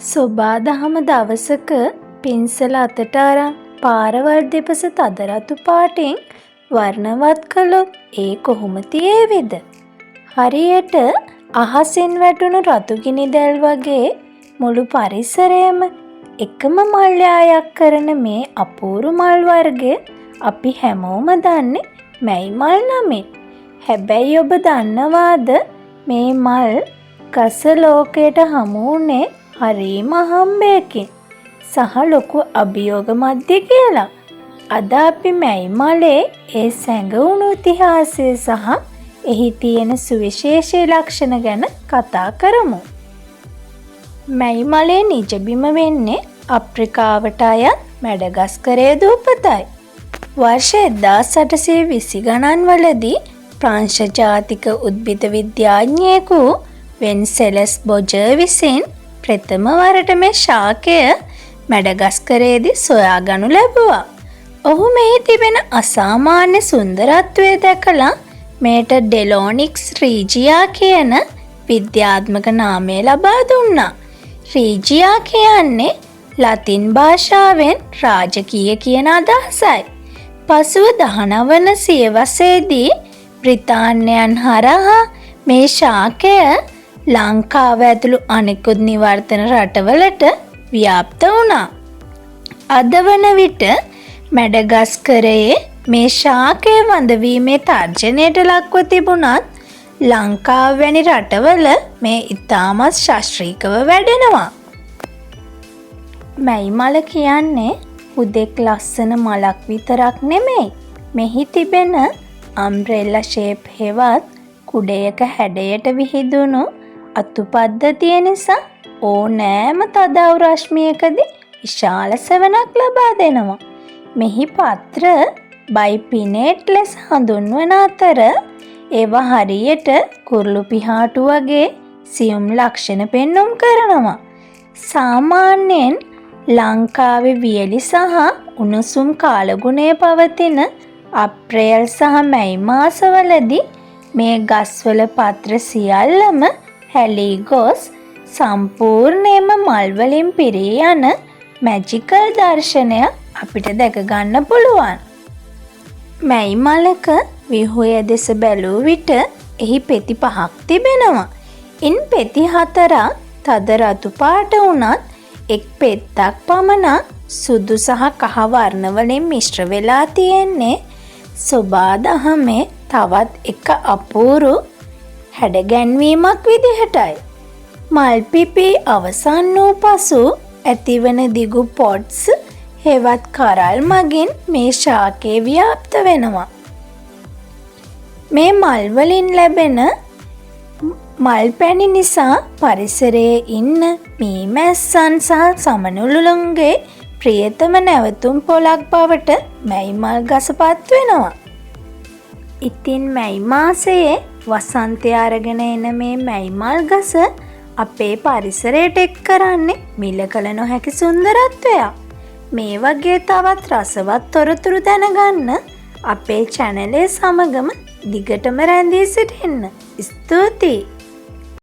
සොබා දහම දවසක පින්සල අතට අරන් පාරවල් දෙපස තද රතු පාටින් වර්ණවත් කළොත් ඒ කොහොම තියේවිද? හරියට අහසින් වැටුණු රතු ගිනි දැල් වගේ මුළු පරිසරයම එකම මල් යායක් කරන මේ අපූරු මල් වර්ගය අපි හැමෝම දන්නේ මැයි මල් නමින්. හැබැයි ඔබ දන්නවාද මේ මල් ගස ලෝකයට හමු වුණේ හරිම අහම්බයකින් සහ ලොකු අභියෝග මැද්දේ කියලා. අද අපි මැයි මලේ ඒ සැඟවුණු ඉතිහාසය සහ එහි තියෙන සුවිශේෂී ලක්ෂණ ගැන කතා කරමු. මැයි මලේ නිජබිම වෙන්නේ අප්‍රිකාවට අයත් මැඩගස්කරයේ දූපතයි. වර්ෂ 1820 ගණන් වලදී ප්‍රංශ ජාතික උද්භිද විද්‍යාඥයෙකු වෙන්සෙලස් බොජර් විසින් ප්‍රථම වරට මේ ශාකය මැඩගස්කරයේදී සොයාගනු ලැබුවා. ඔහු මෙහි තිබෙන අසාමාන්‍ය සුන්දරත්වය දැකලා මේට ඩෙලෝනික්ස් රීජියා කියන විද්‍යාත්මක නාමය ලබා දුන්නා. රීජියා කියන්නේ ලතින් භාෂාවෙන් රාජකීය කියන අදහසයි. පසුව 19 වන සියවසේදී බ්‍රිතාන්‍යයන් හරහා මේ ශාකය ලංකාව ඇතුළු අනෙකුත් නිවර්තන රටවලට ව්‍යාප්ත වුණා. අද වන විට මැඩගස්කරයේ මේ ශාකය වඳවීමේ තර්ජනයට ලක්ව තිබුණත් ලංකාව වැනි රටවල මේ ඉතාමත් ශාස්ත්‍රීයව වැඩෙනවා. මැයි මල කියන්නේ හුදෙක් ලස්සන මලක් විතරක් නෙමෙයි. මෙහි තිබෙන අම්බ්‍රෙල්ලා ෂේප් හෙවත් කුඩයක හැඩයට විහිදුණු අතු පද්ධතිය නිසා ඕනෑම තදව් රශ්මියකදී විශාල සෙවණක් ලබා දෙනවා. මෙහි පත්‍ර බයිපිනේට් ලෙස හඳුන්වන අතර ඒවා හරියට කුරුළු පිහාටු වගේ සියුම් ලක්ෂණ පෙන්නුම් කරනවා. සාමාන්‍යයෙන් ලංකාවේ වියලි සහ උණුසුම් කාලගුණය පවතින අප්‍රේල් සහ මැයි මාසවලදී මේ ගස්වල පත්‍ර සියල්ලම හැලී ගොස් සම්පූර්ණයෙන්ම මල් වලින් පිරී යන මැජිකල් දර්ශනය අපිට දැක ගන්න පුළුවන්. මැයි මලක විහුය දෙස බැලූ විට එහි පෙති 5ක් තිබෙනවා. ඉන් පෙති 4ක් තද රතු පාට වුණත් එක් පෙත්තක් පමණක් සුදු සහ කහ වර්ණ වලින් මිශ්‍ර වෙලා තියෙන්නේ සොබා දහමේ තවත් එක අපූරු හැඩගැන්වීමක් විදිහටයි. මල් පිපි අවසන් වූ පසු ඇතිවන දිගු පොට්ස් හෙවත් කරල් මගින් මේ ශාකය ව්‍යාප්ත වෙනවා. මේ මල් වලින් ලැබෙන මල් පැණි නිසා පරිසරයේ ඉන්න මී මැස්සන් සහ සමනළවුන්ගේ ප්‍රියතම නැවතුම් පොලක් බවට මැයි මල් ගසපත් වෙනවා. ඉතින් මැයි මාසයේ වසන්තය අරගෙන එන මේ මැයි මල් ගස අපේ පරිසරයට එක් කරන්නේ මිල කළ නොහැකි සුන්දරත්වයක්. මේ වගේ තවත් රසවත් තොරතුරු දැනගන්න අපේ channel සමගම දිගටම රැඳී සිටින්න. ස්තුතියි.